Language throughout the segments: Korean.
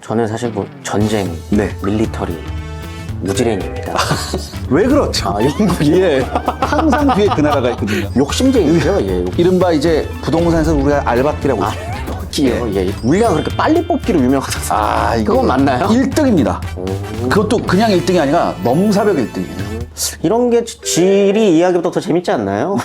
저는 사실 뭐 전쟁, 네. 밀리터리, 무지랭입니다. 왜 그렇죠? 영국이 예. 항상 뒤에 그 나라가 있거든요. 욕심쟁이죠. 예. 이른바 이제 부동산에서 우리가 알박기라고. 욕기요. 예. 물량 그렇게 빨리 뽑기로 유명하잖아요. 이거 그건 맞나요? 1등입니다. 그것도 그냥 1등이 아니라 넘사벽 1등이에요. 이런 게 질이 이야기보다 더 재밌지 않나요?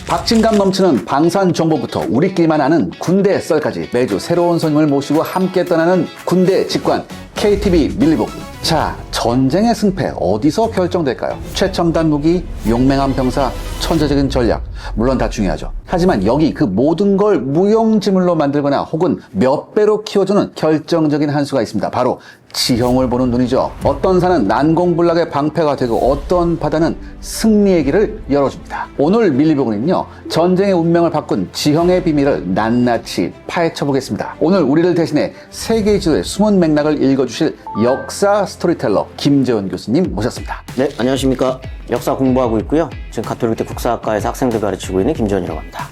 박진감 넘치는 방산 정보부터 우리끼리만 아는 군대 썰까지 매주 새로운 손님을 모시고 함께 떠나는 군대 직관 KTV 밀리복. 자, 전쟁의 승패 어디서 결정될까요? 최첨단 무기, 용맹한 병사, 천재적인 전략, 물론 다 중요하죠. 하지만 여기 그 모든 걸 무용지물로 만들거나 혹은 몇 배로 키워주는 결정적인 한 수가 있습니다. 바로 지형을 보는 눈이죠. 어떤 산은 난공불락의 방패가 되고 어떤 바다는 승리의 길을 열어줍니다. 오늘 밀리복은요, 전쟁의 운명을 바꾼 지형의 비밀을 낱낱이 파헤쳐 보겠습니다. 오늘 우리를 대신해 세계 지도의 숨은 맥락을 읽어주실 역사 스토리텔러 김재원 교수님 모셨습니다. 네, 안녕하십니까. 역사 공부하고 있고요. 지금 가톨릭대 국사학과에서 학생들 가르치고 있는 김재원이라고 합니다.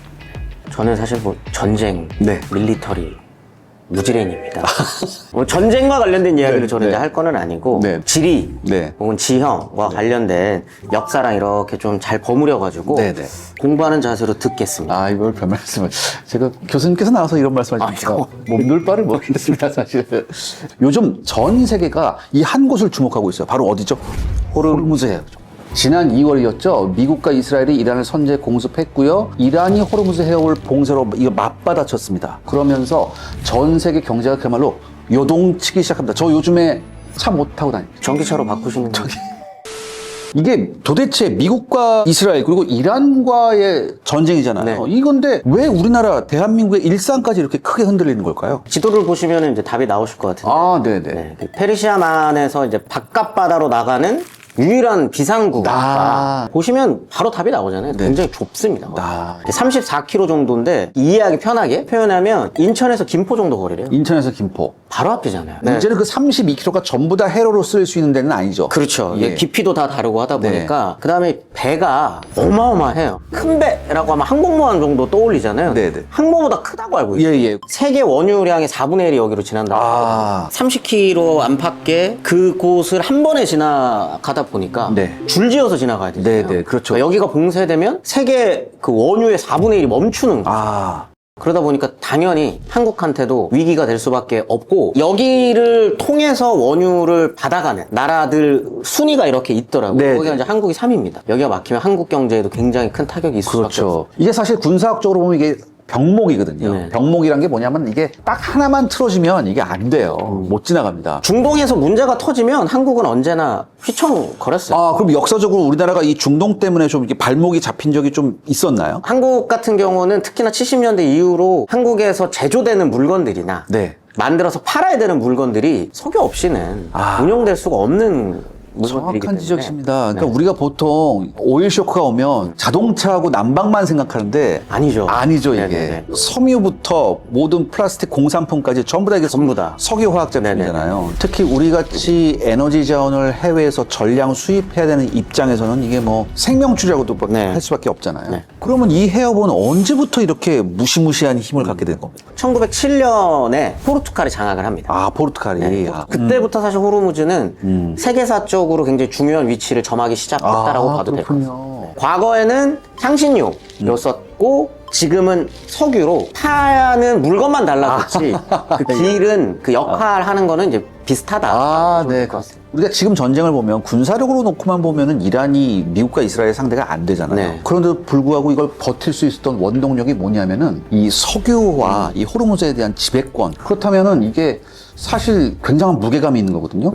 저는 사실 뭐 전쟁, 네. 밀리터리, 무지랭입니다. 뭐 전쟁과 관련된 이야기를 저는 이제 할 거는 아니고 네. 지리 네. 혹은 지형과 관련된 역사랑 이렇게 좀 잘 버무려가지고 네, 네. 공부하는 자세로 듣겠습니다. 이걸 별 말씀을. 제가 교수님께서 나와서 이런 말씀 하시니까 몸둘 바를 모르겠습니다, 사실. 요즘 전 세계가 이 한 곳을 주목하고 있어요. 바로 어디죠? 호르무즈 해협. 지난 2월이었죠. 미국과 이스라엘이 이란을 선제 공습했고요. 이란이 호르무즈 해협을 봉쇄로 이거 맞받아쳤습니다. 그러면서 전 세계 경제가 그야말로 요동치기 시작합니다. 저 요즘에 차 못 타고 다닙니다. 전기차로 바꾸시는 거. 이게 도대체 미국과 이스라엘 그리고 이란과의 전쟁이잖아요. 네. 이건데 왜 우리나라 대한민국의 일상까지 이렇게 크게 흔들리는 걸까요? 지도를 보시면 이제 답이 나오실 것 같은데. 네네. 네, 그 페르시아만에서 이제 바깥 바다로 나가는 유일한 비상구가 보시면 바로 답이 나오잖아요. 네. 굉장히 좁습니다. 아. 34km 정도인데 이해하기 편하게 표현하면 인천에서 김포 정도 거리래요. 인천에서 김포. 바로 앞이잖아요. 문제는 그 32km가 전부 다 해로로 쓸 수 있는 데는 아니죠. 그렇죠. 예. 깊이도 다 다르고 하다 네. 보니까 그 다음에 배가 어마어마해요. 큰 배라고 하면 항공모함 정도 떠올리잖아요. 네네. 항모보다 크다고 알고 있어요. 예. 세계 원유량의 4분의 1이 여기로 지난다. 30km 안팎의 그곳을 한 번에 지나가다 보니까 네. 줄지어서 지나가야 되잖아요. 네네, 그렇죠. 그러니까 여기가 봉쇄되면 세계 그 원유의 4분의 1이 멈추는 거예요. 그러다 보니까 당연히 한국한테도 위기가 될 수밖에 없고 여기를 통해서 원유를 받아가는 나라들 순위가 이렇게 있더라고요. 네, 거기가 이제 한국이 3위입니다. 여기가 막히면 한국 경제에도 굉장히 큰 타격이 있을 수밖에 없어요. 그렇죠. 이게 사실 군사학적으로 보면 이게 병목이거든요. 네. 병목이란 게 뭐냐면 이게 딱 하나만 틀어지면 이게 안 돼요. 못 지나갑니다. 중동에서 문제가 터지면 한국은 언제나 휘청거렸어요. 그럼 역사적으로 우리나라가 이 중동 때문에 좀 이렇게 발목이 잡힌 적이 좀 있었나요? 한국 같은 경우는 특히나 70년대 이후로 한국에서 제조되는 물건들이나 네. 만들어서 팔아야 되는 물건들이 석유 없이는 운영될 수가 없는 물건들이기 정확한 때문에. 지적입니다. 그러니까 네. 우리가 보통 오일 쇼크가 오면 자동차하고 난방만 생각하는데 아니죠. 아니죠, 이게. 네네네. 섬유부터 모든 플라스틱 공산품까지 전부 다 이게 전부 다. 석유화학 제품이잖아요. 특히 우리 같이 에너지 자원을 해외에서 전량 수입해야 되는 입장에서는 이게 뭐 생명줄이라고도 네. 할 수밖에 없잖아요. 네. 그러면 이 해협은 언제부터 이렇게 무시무시한 힘을 갖게 된 겁니까? 1907년에 포르투갈이 장악을 합니다. 포르투갈이. 네. 그때부터 사실 호르무즈는 세계사적으로 굉장히 중요한 위치를 점하기 시작했다라고 봐도 될 것 같아요. 그렇군요. 과거에는 향신료였었고 지금은 석유로 파는 물건만 달라졌지 그 길은 그 역할 하는 거는 이제 비슷하다. 네, 그렇습니다. 우리가 지금 전쟁을 보면 군사력으로 놓고만 보면은 이란이 미국과 이스라엘 상대가 안 되잖아요. 네. 그런데도 불구하고 이걸 버틸 수 있었던 원동력이 뭐냐면은 이 석유와 이 호르무즈에 대한 지배권. 그렇다면은 이게 사실 굉장한 무게감이 있는 거거든요.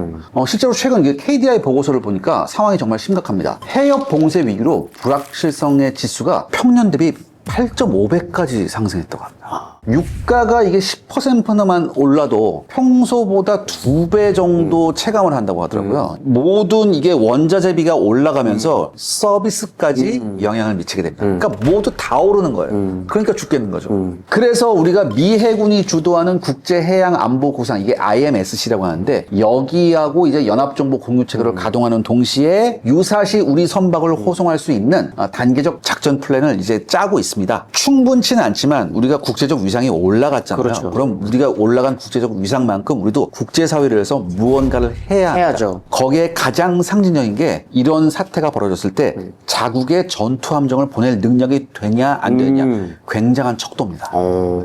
실제로 최근 이게 KDI 보고서를 보니까 상황이 정말 심각합니다. 해협 봉쇄 위기로 불확실성의 지수가 평년 대비 8.5배까지 상승했다고 합니다. 유가가 이게 10%만 올라도 평소보다 2배 정도 체감을 한다고 하더라고요. 모든 이게 원자재비가 올라가면서 서비스까지 영향을 미치게 됩니다. 그러니까 모두 다 오르는 거예요. 그러니까 죽겠는 거죠. 그래서 우리가 미 해군이 주도하는 국제해양안보구상, 이게 IMSC라고 하는데, 여기하고 이제 연합정보 공유체계를 가동하는 동시에 유사시 우리 선박을 호송할 수 있는 단계적 작전 플랜을 이제 짜고 있습니다. 충분치는 않지만 우리가 국제적 위상이 올라갔잖아요. 그렇죠. 그럼 우리가 올라간 국제적 위상만큼 우리도 국제사회를 해서 무언가를 해야 합니다. 해야죠. 거기에 가장 상징적인 게, 이런 사태가 벌어졌을 때 자국의 전투함정을 보낼 능력이 되냐 안 되냐, 굉장한 척도입니다.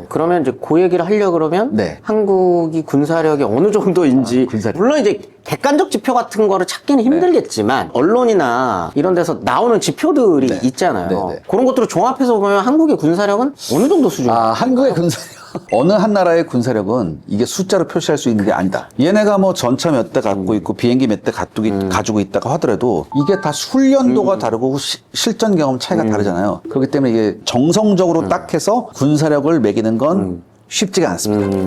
그러면 이제 그 얘기를 하려고 그러면 네. 한국이 군사력이 어느 정도인지 군사력. 물론 이제 객관적 지표 같은 거를 찾기는 힘들겠지만 언론이나 이런 데서 나오는 지표들이 있잖아요. 네, 네. 그런 것들을 종합해서 보면 한국의 군사력은 어느 정도 수준이에요? 한국의 군사력. 어느 한 나라의 군사력은 이게 숫자로 표시할 수 있는 게 아니다. 얘네가 뭐 전차 몇 대 갖고 있고 비행기 몇 대 가지고 있다가 하더라도 이게 다 훈련도가 다르고 실전 경험 차이가 다르잖아요. 그렇기 때문에 이게 정성적으로 딱 해서 군사력을 매기는 건 쉽지가 않습니다.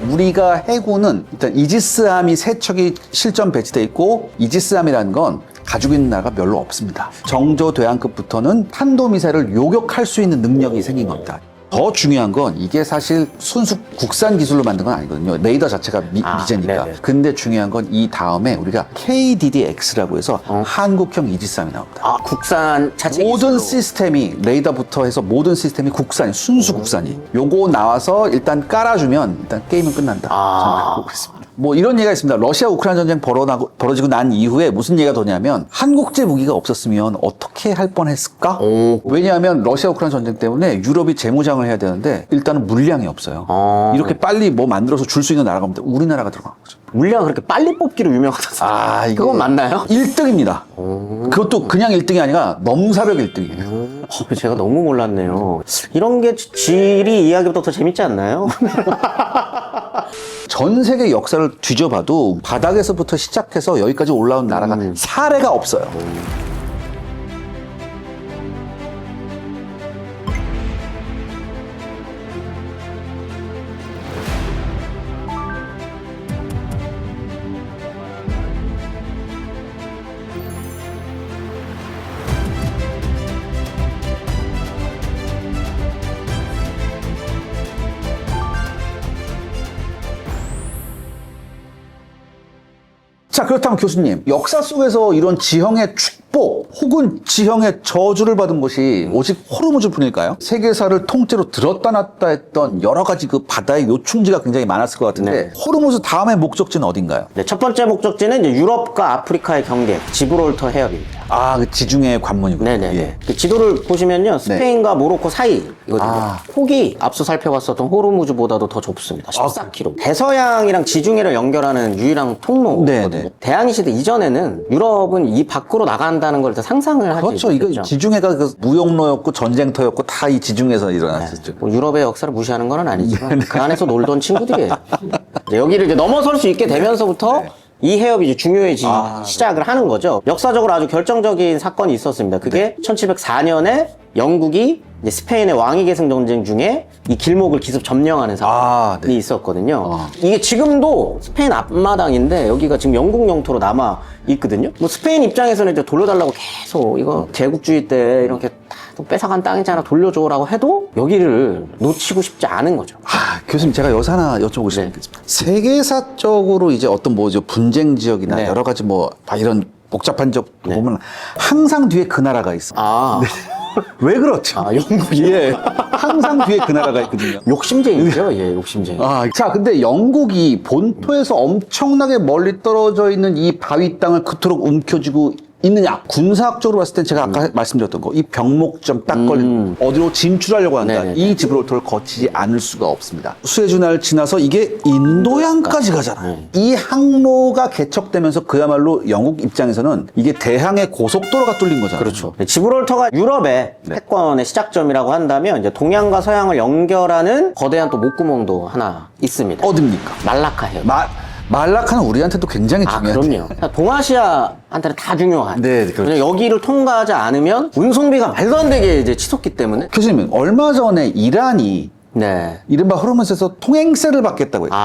우리가 해군은 일단 이지스함이 3척이 실전 배치돼 있고, 이지스함이라는 건 가지고 있는 나라가 별로 없습니다. 정조 대왕급부터는 탄도미사일을 요격할 수 있는 능력이 생긴 겁니다. 더 중요한 건 이게 사실 순수 국산 기술로 만든 건 아니거든요. 레이더 자체가 미제니까. 네네. 근데 중요한 건 이 다음에 우리가 KDDX라고 해서 한국형 이지스함이 나옵니다. 국산 자체 모든 기술로. 시스템이, 레이더부터 해서 모든 시스템이 국산이, 순수 국산이. 요거 나와서 일단 깔아주면 일단 게임은 끝난다. 저는 그렇게 보고 있습니다. 뭐 이런 얘기가 있습니다. 러시아 우크라이나 전쟁 벌어지고 난 이후에 무슨 얘기가 도냐면, 한국제 무기가 없었으면 어떻게 할 뻔했을까? 왜냐하면 러시아 우크라이나 전쟁 때문에 유럽이 재무장을 해야 되는데 일단은 물량이 없어요. 이렇게 빨리 뭐 만들어서 줄 수 있는 나라가 없는데 우리나라가 들어간 거죠. 물량 그렇게 빨리 뽑기로 유명하다던데. 이게 그건 맞나요? 1등입니다. 그것도 그냥 1등이 아니라 넘사벽 1등이에요. 제가 너무 몰랐네요. 이런 게 지리 이야기보다 더 재밌지 않나요? 전 세계 역사를 뒤져봐도 바닥에서부터 시작해서 여기까지 올라온 나라가 사례가 없어요. 자, 그렇다면 교수님, 역사 속에서 이런 지형의 축복 혹은 지형의 저주를 받은 곳이 오직 호르무즈뿐일까요? 세계사를 통째로 들었다 놨다 했던 여러 가지 그 바다의 요충지가 굉장히 많았을 것 같은데, 호르무즈 다음의 목적지는 어딘가요? 네, 첫 번째 목적지는 이제 유럽과 아프리카의 경계, 지브롤터 해협입니다. 그 지중해 관문이군요. 네네. 예. 그 지도를 보시면요, 스페인과 모로코 사이거든요. 폭이 앞서 살펴봤었던 호르무즈보다도 더 좁습니다. 14km. 대서양이랑 지중해를 연결하는 유일한 통로거든요. 네네. 대항해 시대 이전에는 유럽은 이 밖으로 나간다는 걸 다 상상을 하지 그렇죠. 이거 못했죠. 지중해가 그 무역로였고 전쟁터였고 다 이 지중해에서 일어났었죠. 뭐 유럽의 역사를 무시하는 건 아니지만 그 안에서 놀던 친구들이에요. 이제 여기를 이제 넘어설 수 있게 되면서부터 이 해협이 이제 중요해지기 시작을 하는 거죠. 역사적으로 아주 결정적인 사건이 있었습니다. 그게 1704년에 영국이 이제 스페인의 왕위 계승 전쟁 중에 이 길목을 기습 점령하는 사건이 있었거든요. 이게 지금도 스페인 앞마당인데 여기가 지금 영국 영토로 남아 있거든요. 뭐 스페인 입장에서는 이제 돌려달라고 계속 이거 제국주의 때 이렇게 다 뺏어간 땅이잖아 돌려줘라고 해도 여기를 놓치고 싶지 않은 거죠. 교수님, 제가 여기서 하나 여쭤보고 싶습니다. 세계사적으로 이제 어떤 뭐죠 분쟁 지역이나 여러 가지 뭐 다 이런 복잡한 지역 보면 항상 뒤에 그 나라가 있어. 왜 그렇죠? 영국이? 예. 항상 뒤에 그 나라가 있거든요. 욕심쟁이죠, 예, 욕심쟁이. 자, 근데 영국이 본토에서 엄청나게 멀리 떨어져 있는 이 바위 땅을 그토록 움켜쥐고 있느냐? 군사학적으로 봤을 땐 제가 아까 말씀드렸던 거, 이 병목점 딱 걸린 어디로 진출하려고 한다. 네네네. 이 지브롤터를 거치지 않을 수가 없습니다. 수에즈날 지나서 이게 인도양까지 가잖아요. 이 항로가 개척되면서 그야말로 영국 입장에서는 이게 대항의 고속도로가 뚫린 거잖아요. 그렇죠. 지브롤터가 유럽의 패권의 시작점이라고 한다면 이제 동양과 서양을 연결하는 거대한 또 목구멍도 하나 있습니다. 어딥니까? 말라카 해협. 말라카는 우리한테도 굉장히 중요해요. 그럼요. 동아시아한테는 다 중요한. 네, 그렇죠. 왜냐면 여기를 통과하지 않으면 운송비가 말도 안 되게 이제 치솟기 때문에. 교수님, 얼마 전에 이란이 네. 이른바 호르무즈에서 통행세를 받겠다고 했어요.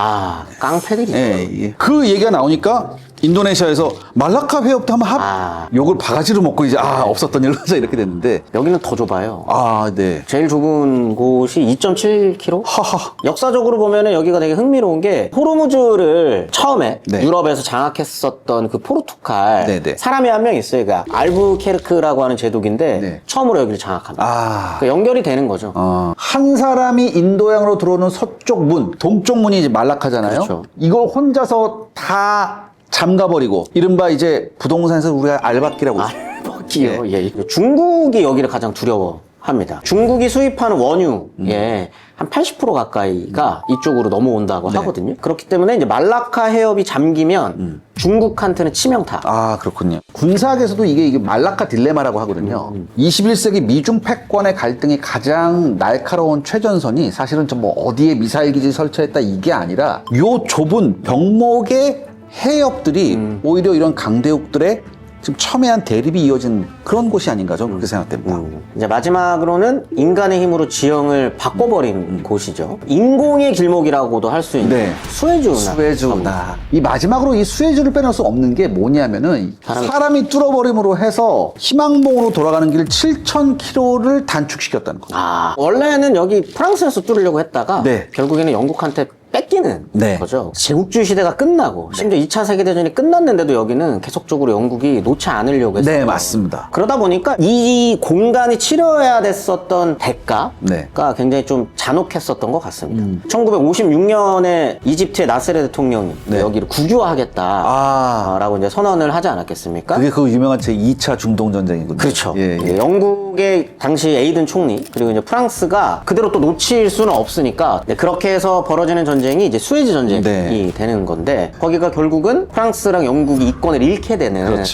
깡패들이죠. 예. 그 얘기가 나오니까 인도네시아에서 말라카 회협도 한번 욕을 바가지로 먹고 이제 없었던 일로 해서 이렇게 됐는데 여기는 더 좁아요. 네. 제일 좁은 곳이 2.7km? 하하. 역사적으로 보면은 여기가 되게 흥미로운 게 호르무즈를 처음에 네. 유럽에서 장악했었던 그 포르투갈 네네. 사람이 한 명 있어요. 그러니까 알부케르크라고 하는 제독인데 네. 처음으로 여기를 장악합니다. 그러니까 연결이 되는 거죠. 한 사람이 인도양으로 들어오는 서쪽 문, 동쪽 문이 이제 말라카잖아요. 그렇죠. 이걸 혼자서 다 잠가버리고 이른바 이제 부동산에서 우리가 알바끼라고 알바끼요. 예. 중국이 여기를 가장 두려워합니다. 중국이 수입하는 원유의 한 80% 가까이가 이쪽으로 넘어온다고 하거든요. 그렇기 때문에 이제 말라카 해협이 잠기면 중국한테는 치명타. 그렇군요. 군사학에서도 이게 말라카 딜레마라고 하거든요. 21세기 미중 패권의 갈등이 가장 날카로운 최전선이 사실은 좀 뭐 어디에 미사일 기지 설치했다 이게 아니라 요 좁은 병목의 해협들이 오히려 이런 강대국들의 지금 첨예한 대립이 이어진 그런 곳이 아닌가 저는 그렇게 생각됩니다. 이제 마지막으로는 인간의 힘으로 지형을 바꿔버린 곳이죠. 인공의 길목이라고도 할 수 있는 수에즈운하. 이 마지막으로 이 수에즈를 빼놓을 수 없는 게 뭐냐면은 사람이 뚫어버림으로 해서 희망봉으로 돌아가는 길 7,000km를 단축시켰다는 거죠. 원래는 여기 프랑스에서 뚫으려고 했다가 결국에는 영국한테 뺏기는 거죠. 제국주의 시대가 끝나고 심지어 2차 세계대전이 끝났는데도 여기는 계속적으로 영국이 놓지 않으려고 했어요. 네, 맞습니다. 그러다 보니까 이 공간이 치러야 됐었던 대가가 굉장히 좀 잔혹했었던 것 같습니다. 1956년에 이집트의 나세르 대통령이 여기를 국유화하겠다라고 이제 선언을 하지 않았겠습니까? 그게 그 유명한 제 2차 중동전쟁이군요. 그렇죠. 영국의 당시 에이든 총리 그리고 이제 프랑스가 그대로 또 놓칠 수는 없으니까 그렇게 해서 벌어지는 전쟁이 이제 수에즈 전쟁이 되는 건데 거기가 결국은 프랑스랑 영국이 이권을 잃게 되는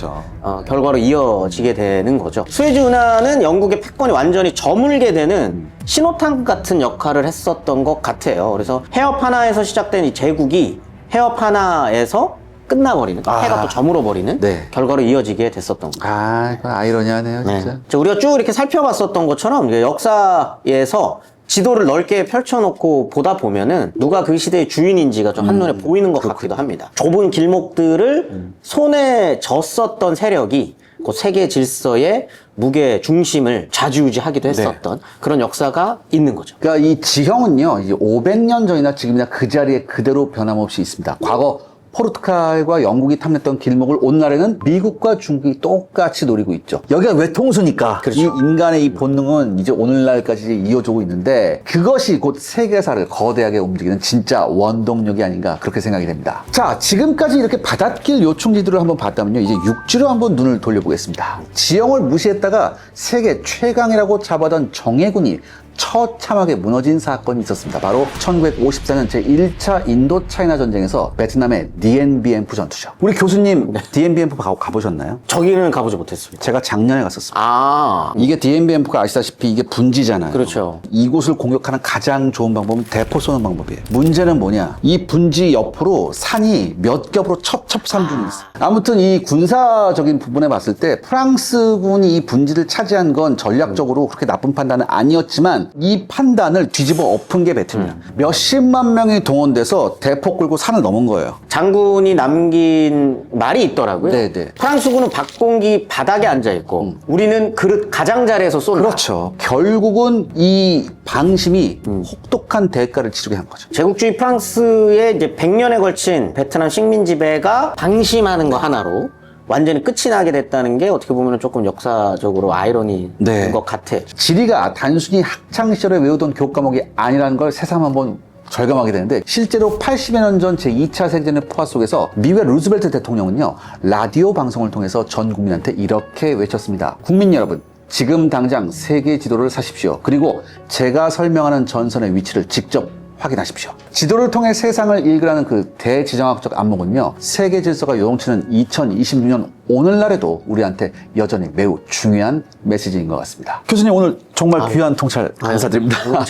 결과로 이어지게 되는 거죠. 수에즈 운하는 영국의 패권이 완전히 저물게 되는 신호탄 같은 역할을 했었던 것 같아요. 그래서 해협 하나에서 시작된 이 제국이 해협 하나에서 끝나버리는, 해가 또 저물어버리는 결과로 이어지게 됐었던 거예요. 이거 아이러니하네요, 진짜. 우리가 쭉 이렇게 살펴봤었던 것처럼 역사에서 지도를 넓게 펼쳐놓고 보다 보면은 누가 그 시대의 주인인지가 좀 한눈에 보이는 것 같기도 합니다. 좁은 길목들을 손에 졌었던 세력이 그 세계 질서의 무게 중심을 좌지우지하기도 했었던 그런 역사가 있는 거죠. 그러니까 이 지형은요, 이제 500년 전이나 지금이나 그 자리에 그대로 변함없이 있습니다. 과거 포르투갈과 영국이 탐냈던 길목을 오늘날에는 미국과 중국이 똑같이 노리고 있죠. 여기가 외통수니까 이 인간의 이 본능은 이제 오늘날까지 이어지고 있는데 그것이 곧 세계사를 거대하게 움직이는 진짜 원동력이 아닌가 그렇게 생각이 됩니다. 자, 지금까지 이렇게 바닷길 요충지들을 한번 봤다면요, 이제 육지로 한번 눈을 돌려보겠습니다. 지형을 무시했다가 세계 최강이라고 잡아던 정예군이 처참하게 무너진 사건이 있었습니다. 바로 1954년 제1차 인도차이나 전쟁에서 베트남의 디엔비엠프 전투죠. 우리 교수님 디엔비엠프 가보셨나요? 저기는 가보지 못했습니다. 제가 작년에 갔었습니다. 이게 디엔비엠프가 아시다시피 이게 분지잖아요. 그렇죠. 이곳을 공격하는 가장 좋은 방법은 대포 쏘는 방법이에요. 문제는 뭐냐? 이 분지 옆으로 산이 몇 겹으로 첩첩산중이 있어요. 아무튼 이 군사적인 부분에 봤을 때 프랑스군이 이 분지를 차지한 건 전략적으로 그렇게 나쁜 판단은 아니었지만 이 판단을 뒤집어 엎은 게 베트입니다. 몇십만 명이 동원돼서 대포 끌고 산을 넘은 거예요. 장군이 남긴 말이 있더라고요. 네네. 프랑스군은 박공기 바닥에 앉아있고 우리는 그릇 가장자리에서 쏜다. 그렇죠. 결국은 이 방심이 혹독한 대가를 치르게 한 거죠. 제국주의 프랑스의 이제 100년에 걸친 베트남 식민 지배가 방심하는 거 하나로 완전히 끝이 나게 됐다는 게 어떻게 보면 조금 역사적으로 아이러니인 것 같아요. 지리가 단순히 학창시절에 외우던 교과목이 아니라는 걸 새삼 한번 절감하게 되는데 실제로 80여 년 전 제2차 세계대전의 포화 속에서 미국의 루즈벨트 대통령은요 라디오 방송을 통해서 전 국민한테 이렇게 외쳤습니다. 국민 여러분, 지금 당장 세계 지도를 사십시오. 그리고 제가 설명하는 전선의 위치를 직접 확인하십시오. 지도를 통해 세상을 읽으라는 그 대지정학적 안목은요 세계 질서가 요동치는 2026년 오늘날에도 우리한테 여전히 매우 중요한 메시지인 것 같습니다. 교수님, 오늘 정말 귀한 통찰 감사드립니다. 이거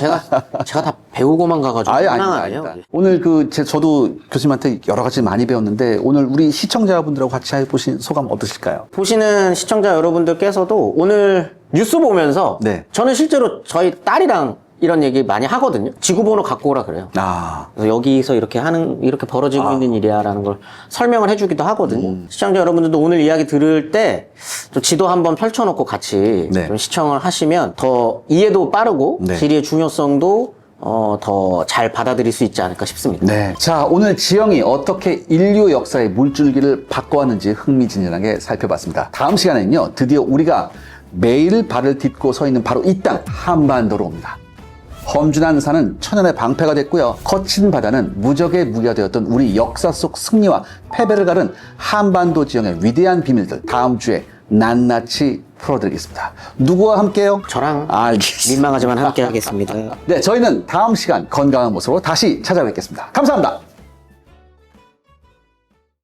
제가 다 배우고만 가가지고 아닙니다. 오늘 저도 교수님한테 여러 가지 많이 배웠는데 오늘 우리 시청자분들하고 같이 해보신 소감 어떠실까요? 보시는 시청자 여러분들께서도 오늘 뉴스 보면서 네. 저는 실제로 저희 딸이랑 이런 얘기 많이 하거든요. 지구본호 갖고 오라 그래요. 그래서 여기서 이렇게 벌어지고 있는 일이야라는 걸 설명을 해주기도 하거든요. 시청자 여러분들도 오늘 이야기 들을 때 좀 지도 한번 펼쳐놓고 같이 네. 좀 시청을 하시면 더 이해도 빠르고 네. 지리의 중요성도 더 잘 받아들일 수 있지 않을까 싶습니다. 네. 자, 오늘 지형이 어떻게 인류 역사의 물줄기를 바꿔왔는지 흥미진진하게 살펴봤습니다. 다음 시간에는요, 드디어 우리가 매일 발을 딛고 서 있는 바로 이 땅, 한반도로 옵니다. 험준한 산은 천연의 방패가 됐고요. 거친 바다는 무적의 무기가 되었던 우리 역사 속 승리와 패배를 가른 한반도 지형의 위대한 비밀들 다음 주에 낱낱이 풀어드리겠습니다. 누구와 함께요? 저랑 알겠습니다. 민망하지만 함께 하겠습니다. 네, 저희는 다음 시간 건강한 모습으로 다시 찾아뵙겠습니다. 감사합니다.